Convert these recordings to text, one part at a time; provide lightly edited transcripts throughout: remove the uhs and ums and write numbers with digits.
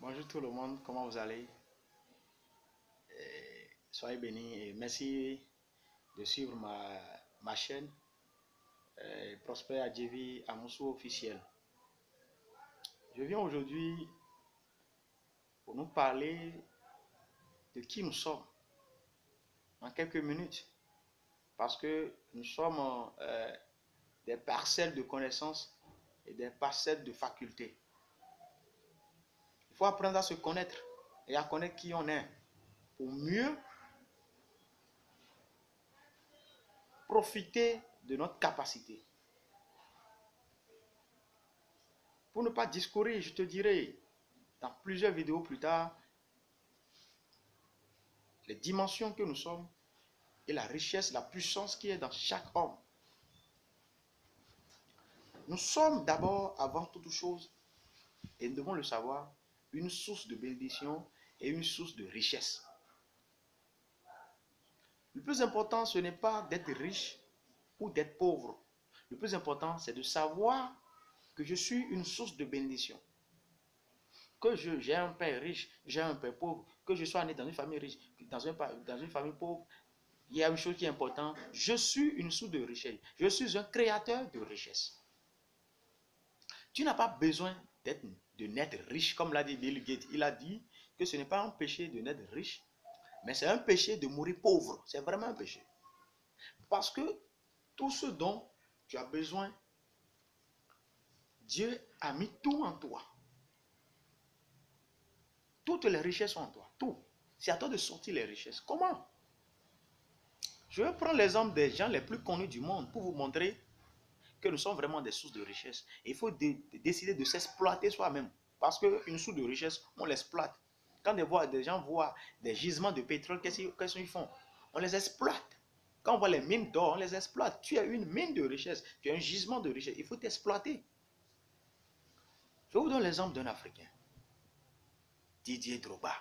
Bonjour tout le monde, comment vous allez? Soyez bénis et merci de suivre ma chaîne Prosper Adjevi Amoussou officiel. Je viens aujourd'hui pour nous parler de qui nous sommes en quelques minutes parce que nous sommes des parcelles de connaissances et des parcelles de facultés. Il faut apprendre à se connaître et à connaître qui on est pour mieux profiter de notre capacité. Pour ne pas discourir, je te dirai dans plusieurs vidéos plus tard les dimensions que nous sommes et la richesse, la puissance qui est dans chaque homme. Nous sommes d'abord, avant toute chose, et nous devons le savoir, une source de bénédiction et une source de richesse. Le plus important, ce n'est pas d'être riche ou d'être pauvre. Le plus important, c'est de savoir que je suis une source de bénédiction. Que j'ai un père riche, j'ai un père pauvre, que je sois né dans une famille riche, dans une famille pauvre, il y a une chose qui est importante, je suis une source de richesse. Je suis un créateur de richesse. Tu n'as pas besoin de naître riche, comme l'a dit Bill Gates. Il a dit que ce n'est pas un péché de naître riche, mais c'est un péché de mourir pauvre. C'est vraiment un péché. Parce que tout ce dont tu as besoin, Dieu a mis tout en toi. Toutes les richesses sont en toi. Tout. C'est à toi de sortir les richesses. Comment? Je vais prendre l'exemple des gens les plus connus du monde pour vous montrer que nous sommes vraiment des sources de richesse. Et il faut décider de s'exploiter soi-même. Parce qu'une source de richesse, on l'exploite. Quand des gens voient des gisements de pétrole, qu'est-ce qu'ils font? On les exploite. Quand on voit les mines d'or, on les exploite. Tu as une mine de richesse, tu as un gisement de richesse. Il faut t'exploiter. Je vous donne l'exemple d'un Africain. Didier Drogba.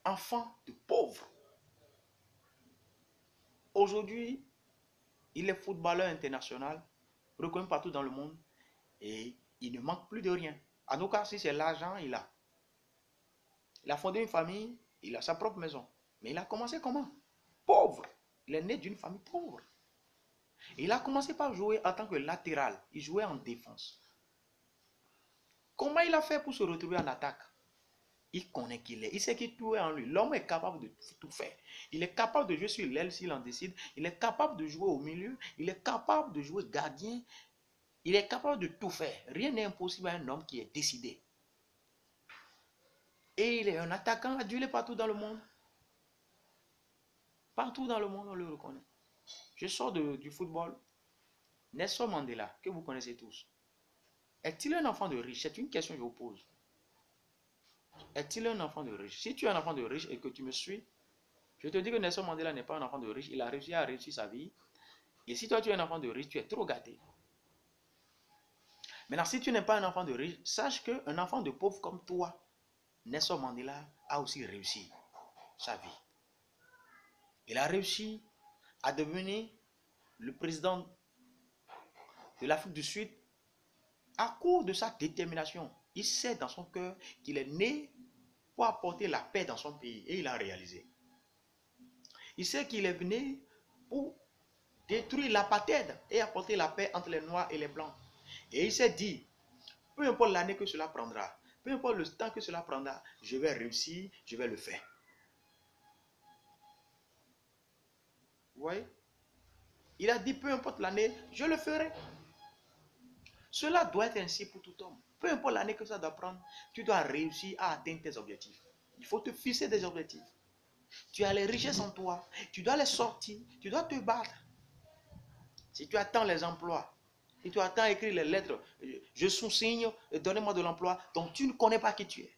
Enfant de pauvre. Aujourd'hui, il est footballeur international, reconnu partout dans le monde, et il ne manque plus de rien. En tout cas, si c'est l'argent, il a. Il a fondé une famille, il a sa propre maison. Mais il a commencé comment? Pauvre. Il est né d'une famille pauvre. Et il a commencé par jouer en tant que latéral. Il jouait en défense. Comment il a fait pour se retrouver en attaque? Il connaît qui il est. Il sait qu'il tout est en lui. L'homme est capable de tout faire. Il est capable de jouer sur l'aile s'il en décide. Il est capable de jouer au milieu. Il est capable de jouer gardien. Il est capable de tout faire. Rien n'est impossible à un homme qui est décidé. Et il est un attaquant adulé partout dans le monde. Partout dans le monde, on le reconnaît. Je sors du football. Nelson Mandela, que vous connaissez tous. Est-il un enfant de riche? C'est une question que je vous pose. Est-il un enfant de riche? Si tu es un enfant de riche et que tu me suis, je te dis que Nelson Mandela n'est pas un enfant de riche. Il a réussi à réussir sa vie. Et si toi tu es un enfant de riche, tu es trop gâté. Maintenant, si tu n'es pas un enfant de riche, sache qu'un enfant de pauvre comme toi, Nelson Mandela a aussi réussi sa vie. Il a réussi à devenir le président de l'Afrique du Sud à cause de sa détermination. Il sait dans son cœur qu'il est né pour apporter la paix dans son pays et il a réalisé. Il sait qu'il est venu pour détruire l'apartheid et apporter la paix entre les Noirs et les Blancs. Et il s'est dit, peu importe l'année que cela prendra, peu importe le temps que cela prendra, je vais réussir, je vais le faire. Vous voyez? Il a dit, peu importe l'année, je le ferai. Cela doit être ainsi pour tout homme. Peu importe l'année que ça doit prendre, tu dois réussir à atteindre tes objectifs. Il faut te fixer des objectifs. Tu as les richesses en toi, tu dois les sortir, tu dois te battre. Si tu attends les emplois, si tu attends écrire les lettres, je sous-signe, donnez-moi de l'emploi, donc tu ne connais pas qui tu es.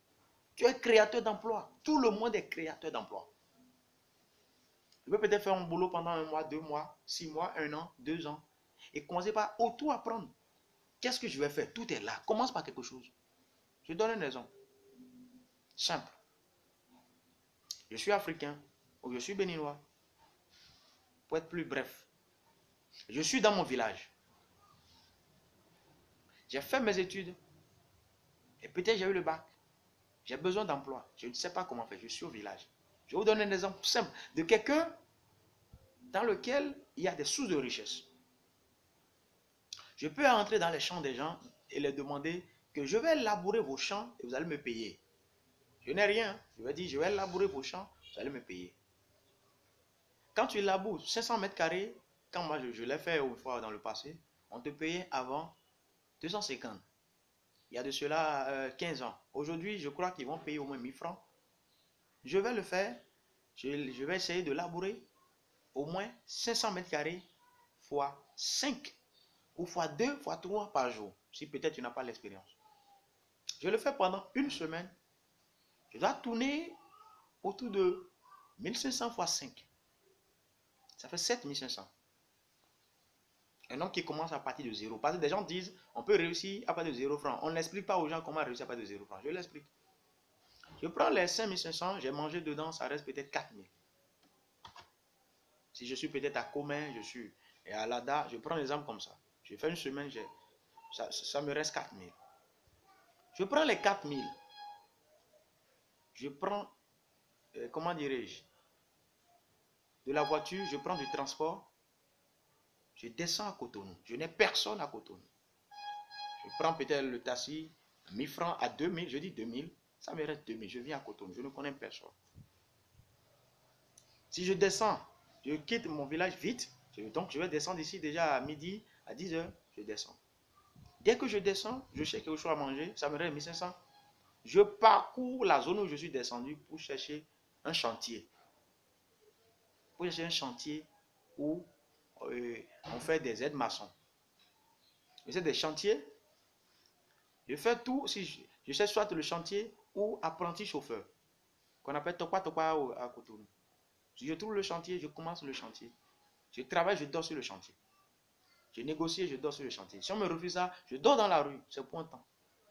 Tu es créateur d'emploi. Tout le monde est créateur d'emploi. Tu peux peut-être faire un boulot pendant 1 mois, 2 mois, 6 mois, 1 an, 2 ans. Et commencer par auto-apprendre. Qu'est-ce que je vais faire? Tout est là. Commence par quelque chose. Je donne un exemple. Simple. Je suis africain ou je suis béninois. Pour être plus bref. Je suis dans mon village. J'ai fait mes études. Et peut-être j'ai eu le bac. J'ai besoin d'emploi. Je ne sais pas comment faire. Je suis au village. Je vais vous donner un exemple simple de quelqu'un dans lequel il y a des sources de richesse. Je peux entrer dans les champs des gens et leur demander que je vais labourer vos champs et vous allez me payer. Je n'ai rien. Je vais dire, je vais labourer vos champs, vous allez me payer. Quand tu laboures 500 mètres carrés, quand moi je l'ai fait une fois dans le passé, on te payait avant 250. Il y a de cela 15 ans. Aujourd'hui, je crois qu'ils vont payer au moins 1000 francs. Je vais le faire. Je vais essayer de labourer au moins 500 mètres carrés fois 5 ou fois 2, fois 3 par jour. Si peut-être tu n'as pas l'expérience. Je le fais pendant une semaine. Je dois tourner autour de 1500 fois 5. Ça fait 7500. Un homme qui commence à partir de 0. Parce que des gens disent, on peut réussir à partir de 0 francs. On n'explique pas aux gens comment réussir à partir de 0 francs. Je l'explique. Je prends les 5500, j'ai mangé dedans, ça reste peut-être 4000. Si je suis peut-être à Commun, je suis et à Lada, je prends l'exemple comme ça. Je fais une semaine, ça me reste 4000. Je prends les 4000. Je prends, comment dirais-je, de la voiture, je prends du transport. Je descends à Cotonou. Je n'ai personne à Cotonou. Je prends peut-être le taxi, 1000 francs à 2000, je dis 2000, ça me reste 2000. Je viens à Cotonou, je ne connais personne. Si je descends, je quitte mon village vite, donc je vais descendre ici déjà à midi, à 10h, je descends. Dès que je descends, je cherche quelque chose à manger, ça me reste 1500. Je parcours la zone où je suis descendu pour chercher un chantier. Pour chercher un chantier où on fait des aides maçons. Je fais des chantiers, je fais tout, si je cherche soit le chantier ou apprenti chauffeur, qu'on appelle Topa Topa à Cotonou. Si je trouve le chantier, je commence le chantier. Je travaille, je dors sur le chantier. Je négocie, je dors sur le chantier. Si on me refuse ça, je dors dans la rue. C'est pour un temps.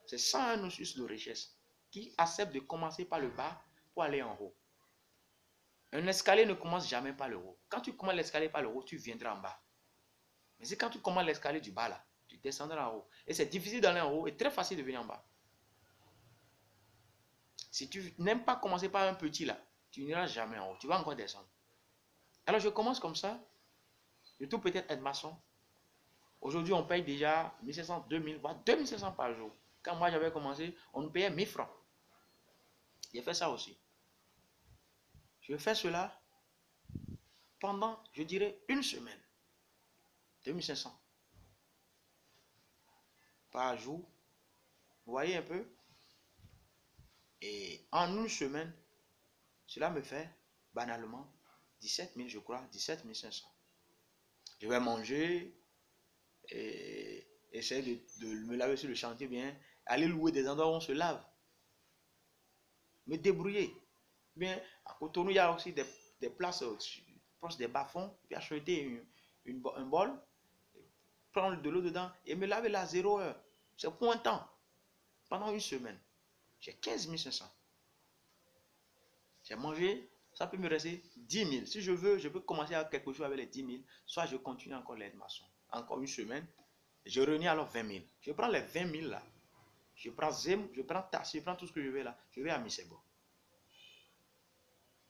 C'est ça un source de richesse qui accepte de commencer par le bas pour aller en haut. Un escalier ne commence jamais par le haut. Quand tu commences l'escalier par le haut, tu viendras en bas. Mais c'est quand tu commences l'escalier du bas là, tu descendras en haut. Et c'est difficile d'aller en haut et très facile de venir en bas. Si tu n'aimes pas commencer par un petit là, tu n'iras jamais en haut. Tu vas encore descendre. Alors je commence comme ça. Je trouve peut-être être maçon. Aujourd'hui, on paye déjà 1500, 2000, voire 2500 par jour. Quand moi j'avais commencé, on nous payait 1000 francs. J'ai fait ça aussi. Je fais cela pendant, je dirais, une semaine. 2500 par jour. Vous voyez un peu? Et en une semaine, cela me fait banalement 17 000, je crois, 17 500. Je vais manger et essayer de me laver sur le chantier bien, aller louer des endroits où on se lave, me débrouiller. Bien, à Cotonou, il y a aussi des places proches des bas-fonds, puis acheter un bol, prendre de l'eau dedans et me laver là 0 heure. C'est pour un temps, pendant une semaine. J'ai 15 500. J'ai mangé, ça peut me rester 10 000. Si je veux, je peux commencer à quelque chose avec les 10 000, soit je continue encore l'aide maçon. Encore une semaine, je réunis alors 20 000. Je prends les 20 000 là. Je prends Zem, je prends Tassi, je prends tout ce que je veux là. Je vais à Misebo.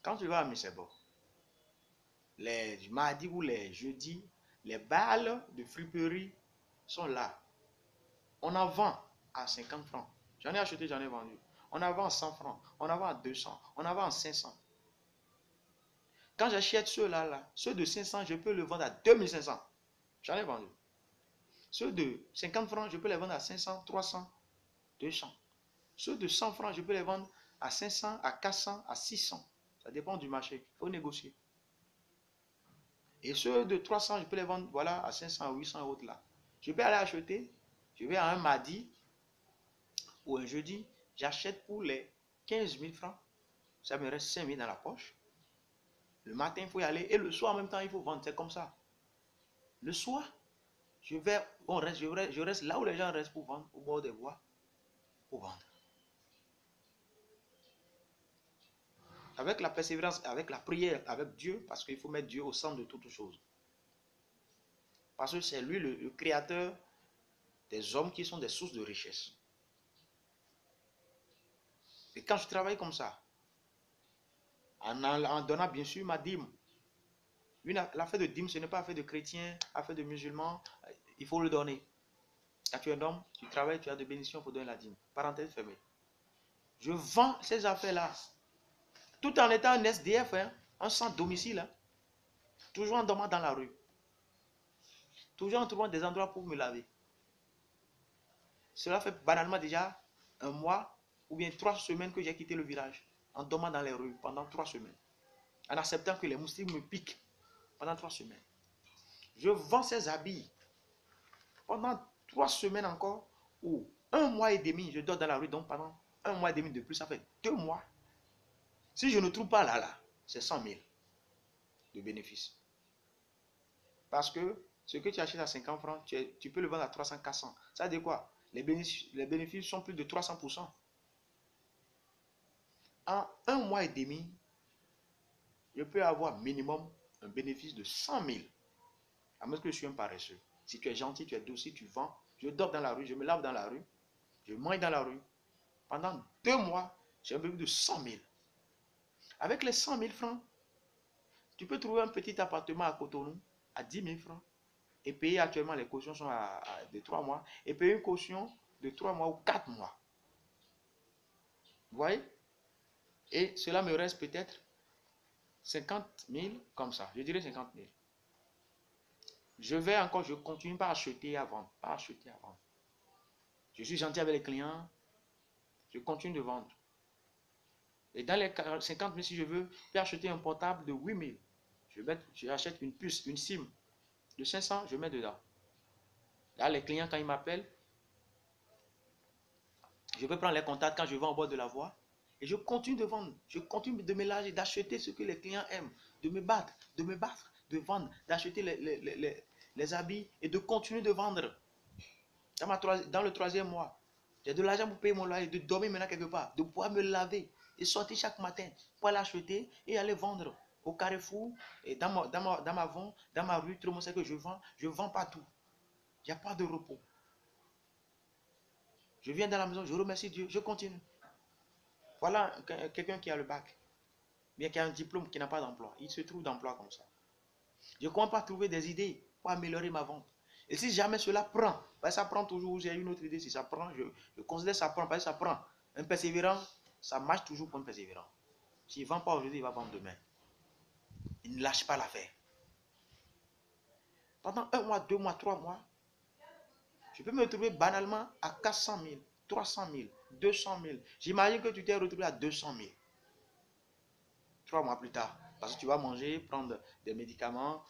Quand tu vas à Misebo, les mardis ou les jeudis, les balles de friperie sont là. On en vend à 50 francs. J'en ai acheté, j'en ai vendu. On en vend à 100 francs. On en vend à 200. On en vend à 500. Quand j'achète ceux-là, ceux de 500, je peux le vendre à 2500. J'en ai vendu. Ceux de 50 francs, je peux les vendre à 500, 300, 200. Ceux de 100 francs, je peux les vendre à 500, à 400, à 600. Ça dépend du marché. Il faut négocier. Et ceux de 300, je peux les vendre voilà, à 500, à 800 euros là. Je peux aller acheter. Je vais à un mardi ou un jeudi. J'achète pour les 15 000 francs. Ça me reste 5 000 dans la poche. Le matin, il faut y aller. Et le soir, en même temps, il faut vendre. C'est comme ça. Le soir, je reste là où les gens restent pour vendre, au bord des voies, pour vendre. Avec la persévérance, avec la prière, avec Dieu, parce qu'il faut mettre Dieu au centre de toutes choses. Parce que c'est lui le créateur des hommes qui sont des sources de richesse. quand je travaille comme ça, en donnant bien sûr ma dîme, l'affaire de dîme, ce n'est pas affaire de chrétiens, affaire de musulmans, il faut le donner. Quand tu es un homme, tu travailles, tu as des bénédictions pour donner la dîme. Parenthèse fermée. Je vends ces affaires-là, tout en étant un SDF, hein, un sans domicile, hein, toujours en dormant dans la rue, toujours en trouvant des endroits pour me laver. Cela fait banalement déjà un mois ou bien 3 semaines que j'ai quitté le village, en dormant dans les rues pendant 3 semaines, en acceptant que les moustiques me piquent pendant 3 semaines. Je vends ces habits pendant 3 semaines encore, ou 1 mois et demi, je dors dans la rue, donc pendant 1 mois et demi de plus, ça fait 2 mois. Si je ne trouve pas là, c'est 100 000 de bénéfices. Parce que ce que tu achètes à 50 francs, tu peux le vendre à 300, 400. Ça veut dire quoi? Les bénéfices sont plus de 300%. En 1 mois et demi, je peux avoir minimum un bénéfice de 100 000. À moins que je suis un paresseux. Si tu es gentil, tu es doux, si tu vends, je dors dans la rue, je me lave dans la rue, je mange dans la rue. Pendant 2 mois, j'ai un bénéfice de 100 000. Avec les 100 000 francs, tu peux trouver un petit appartement à Cotonou à 10 000 francs et payer actuellement, les cautions sont de 3 mois, et payer une caution de 3 mois ou 4 mois. Vous voyez? Et cela me reste peut-être 50 000 comme ça. Je dirais 50 000. Je continue par acheter et à vendre. Par acheter et à vendre. Je suis gentil avec les clients. Je continue de vendre. Et dans les 50 000, si je veux, je peux acheter un portable de 8 000. J'achète une puce, une SIM de 500, je mets dedans. Là, les clients, quand ils m'appellent, je peux prendre les contacts quand je vais en bord de la voie. Et je continue de vendre. Je continue de mélanger, d'acheter ce que les clients aiment. De me battre, de vendre, d'acheter les habits et de continuer de vendre. Dans le 3e mois, j'ai de l'argent pour payer mon loyer, de dormir maintenant quelque part, de pouvoir me laver et sortir chaque matin pour aller acheter et aller vendre au Carrefour, et dans ma rue, tout le monde sait que je vends partout. Il n'y a pas de repos. Je viens dans la maison, je remercie Dieu, je continue. Voilà quelqu'un qui a le bac, bien qui a un diplôme, qui n'a pas d'emploi. Il se trouve d'emploi comme ça. Je ne commence pas à trouver des idées pour améliorer ma vente. Et si jamais cela prend, ça prend toujours, j'ai une autre idée, si ça prend, je considère que ça prend, parce que ça prend. Un persévérant, ça marche toujours pour un persévérant. S'il ne vend pas aujourd'hui, il va vendre demain. Il ne lâche pas l'affaire. Pendant 1 mois, 2 mois, 3 mois, je peux me retrouver banalement à 400 000, 300 000, 200 000. J'imagine que tu t'es retrouvé à 200 000. 3 mois plus tard. Parce que tu vas manger, prendre des médicaments,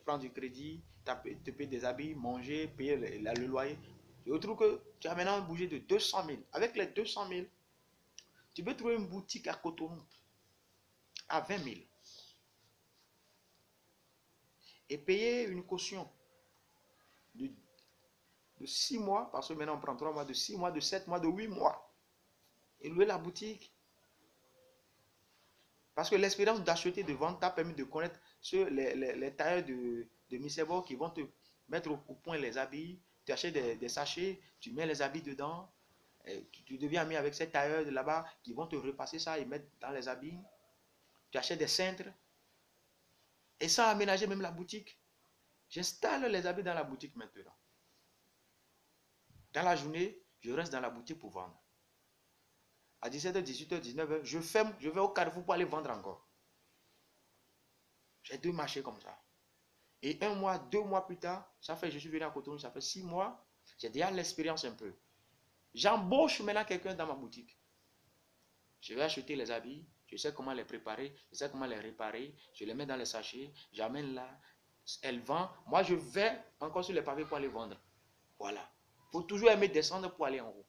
prendre du crédit, te payer des habits, manger, payer le loyer. Je trouve que tu as maintenant un budget de 200 000. Avec les 200 000, tu peux trouver une boutique à Cotonou à 20 000. Et payer une caution de 6 mois, parce que maintenant on prend 3 mois, de 6 mois, de 7 mois, de 8 mois. Et louer la boutique. Parce que l'expérience d'acheter, de vendre t'a permis de connaître les tailleurs de Misebo qui vont te mettre au point les habits. Tu achètes des sachets, tu mets les habits dedans. Tu deviens ami avec ces tailleurs de là-bas qui vont te repasser ça et mettre dans les habits. Tu achètes des cintres. Et sans aménager même la boutique. J'installe les habits dans la boutique maintenant. Dans la journée, je reste dans la boutique pour vendre. À 17h, 18h, 19h, je ferme, je vais au Carrefour pour aller vendre encore. J'ai 2 marchés comme ça. Et 1 mois, 2 mois plus tard, je suis venu à Cotonou, ça fait 6 mois, j'ai déjà l'expérience un peu. J'embauche maintenant quelqu'un dans ma boutique. Je vais acheter les habits, je sais comment les préparer, je sais comment les réparer, je les mets dans les sachets, j'amène là, elle vend. Moi, je vais encore sur les pavés pour aller vendre. Voilà. Il faut toujours aimer descendre pour aller en haut.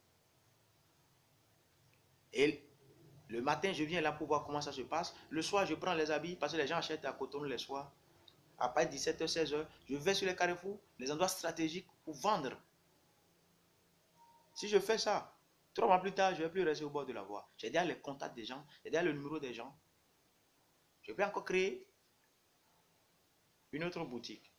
Et le matin, je viens là pour voir comment ça se passe. Le soir, je prends les habits parce que les gens achètent à Cotonou les soirs. À partir de 17h, 16h, je vais sur les carrefours, les endroits stratégiques pour vendre. Si je fais ça, 3 mois plus tard, je ne vais plus rester au bord de la voie. J'ai déjà les contacts des gens, j'ai déjà le numéro des gens. Je peux encore créer une autre boutique.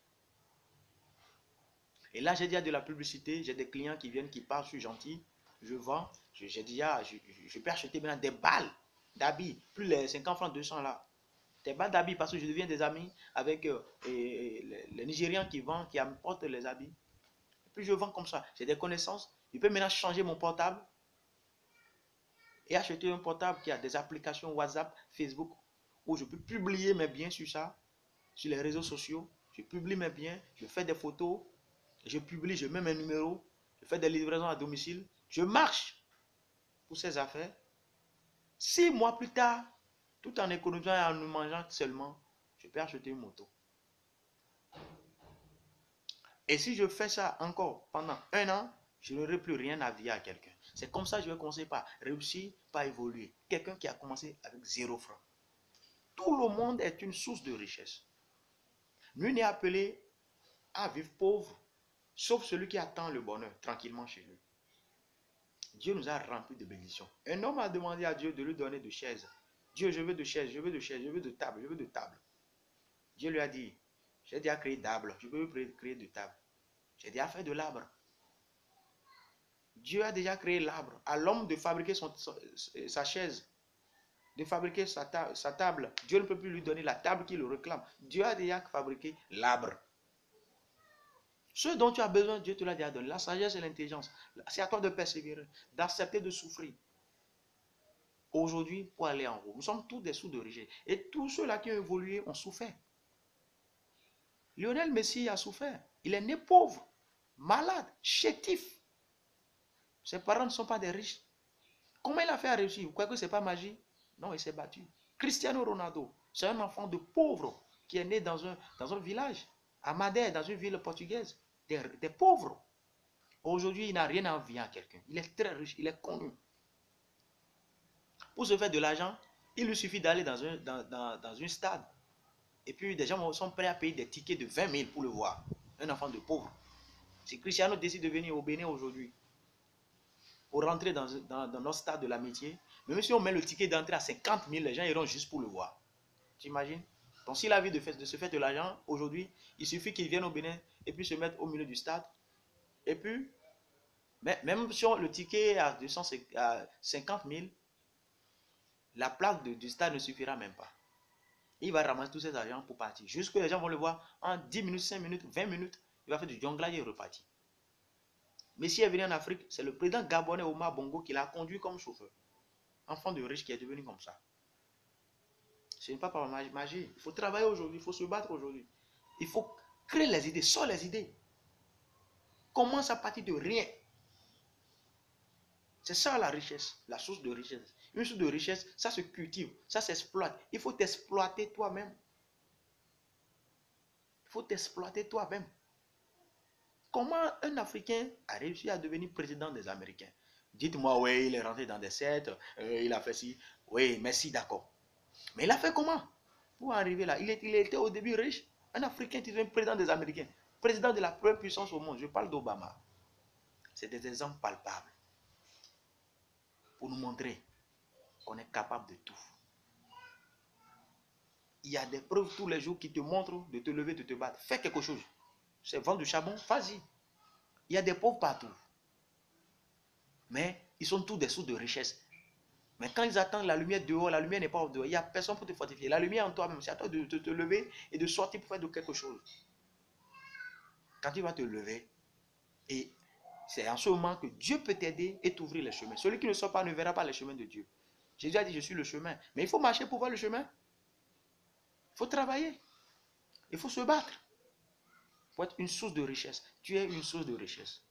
Et là, j'ai déjà de la publicité, j'ai des clients qui viennent, qui parlent, je suis gentil. je vends, je peux acheter maintenant des balles d'habits, plus les 50 francs 200 là. Des balles d'habits parce que je deviens des amis avec les Nigérians qui vendent, qui apportent les habits. Et puis je vends comme ça. J'ai des connaissances. Je peux maintenant changer mon portable et acheter un portable qui a des applications WhatsApp, Facebook, où je peux publier mes biens sur ça, sur les réseaux sociaux. Je publie mes biens, je fais des photos, je publie, je mets mes numéros, je fais des livraisons à domicile. Je marche pour ces affaires. 6 mois plus tard, tout en économisant et en mangeant seulement, je peux acheter une moto. Et si je fais ça encore pendant 1 an, je n'aurai plus rien à dire à quelqu'un. C'est comme ça que je vais commencer par réussir, par évoluer. Quelqu'un qui a commencé avec 0 francs. Tout le monde est une source de richesse. Nul n'est appelé à vivre pauvre, sauf celui qui attend le bonheur tranquillement chez lui. Dieu nous a remplis de bénédictions. Un homme a demandé à Dieu de lui donner de chaises. Dieu, je veux de chaises, je veux de chaises, je veux de tables, je veux de tables. Dieu lui a dit, j'ai déjà créé d'arbres, je peux créer de tables. J'ai déjà fait de l'arbre. Dieu a déjà créé l'arbre. À l'homme de fabriquer sa chaise, de fabriquer sa table. Dieu ne peut plus lui donner la table qu'il réclame. Dieu a déjà fabriqué l'arbre. Ce dont tu as besoin, Dieu te l'a déjà donné. La sagesse et l'intelligence. C'est à toi de persévérer, d'accepter de souffrir. Aujourd'hui, pour aller en haut. Nous sommes tous des sous de richesse. Et tous ceux-là qui ont évolué ont souffert. Lionel Messi a souffert. Il est né pauvre, malade, chétif. Ses parents ne sont pas des riches. Comment il a fait à réussir? Vous croyez que ce n'est pas magie? Non, il s'est battu. Cristiano Ronaldo, c'est un enfant de pauvre qui est né dans un village, à Madère, dans une ville portugaise. Des pauvres. Aujourd'hui, il n'a rien à envier à quelqu'un. Il est très riche, il est connu. Pour se faire de l'argent, il lui suffit d'aller dans un stade. Et puis, des gens sont prêts à payer des tickets de 20 000 pour le voir. Un enfant de pauvre. Si Cristiano décide de venir au Bénin aujourd'hui, pour rentrer dans notre stade de l'amitié, même si on met le ticket d'entrée à 50 000, les gens iront juste pour le voir. Tu imagines? Donc s'il a envie de se faire de l'argent aujourd'hui, il suffit qu'il vienne au Bénin et puis se mettre au milieu du stade. Et puis, même si le ticket est à 50 000, la plaque du stade ne suffira même pas. Il va ramasser tous ses argents pour partir. Jusque les gens vont le voir en 10 minutes, 5 minutes, 20 minutes. Il va faire du jonglage et repartir. Mais s'il est venu en Afrique, c'est le président gabonais Omar Bongo qui l'a conduit comme chauffeur. Enfant de riche qui est devenu comme ça. Ce n'est pas par magie. Il faut travailler aujourd'hui, il faut se battre aujourd'hui. Il faut créer les idées, sors les idées. Commence à partir de rien. C'est ça la richesse, la source de richesse. Une source de richesse, ça se cultive, ça s'exploite. Il faut t'exploiter toi-même. Il faut t'exploiter toi-même. Comment un Africain a réussi à devenir président des Américains? Dites-moi, oui, il est rentré dans des sectes, il a fait ci. Oui, merci, d'accord. Mais il a fait comment pour arriver là? Il était au début riche. Un Africain qui devient président des Américains. Président de la première puissance au monde. Je parle d'Obama. C'est des exemples palpables. Pour nous montrer qu'on est capable de tout. Il y a des preuves tous les jours qui te montrent de te lever, de te battre. Fais quelque chose. C'est vendre du charbon, vas-y. Il y a des pauvres partout. Mais ils sont tous des sources de richesse. Mais quand ils attendent la lumière dehors, la lumière n'est pas dehors. Il n'y a personne pour te fortifier. La lumière en toi-même, c'est à toi de te lever et de sortir pour faire de quelque chose. Quand tu vas te lever, et c'est en ce moment que Dieu peut t'aider et t'ouvrir les chemins. Celui qui ne sort pas ne verra pas les chemins de Dieu. Jésus a dit, je suis le chemin. Mais il faut marcher pour voir le chemin. Il faut travailler. Il faut se battre. Pour être une source de richesse. Tu es une source de richesse.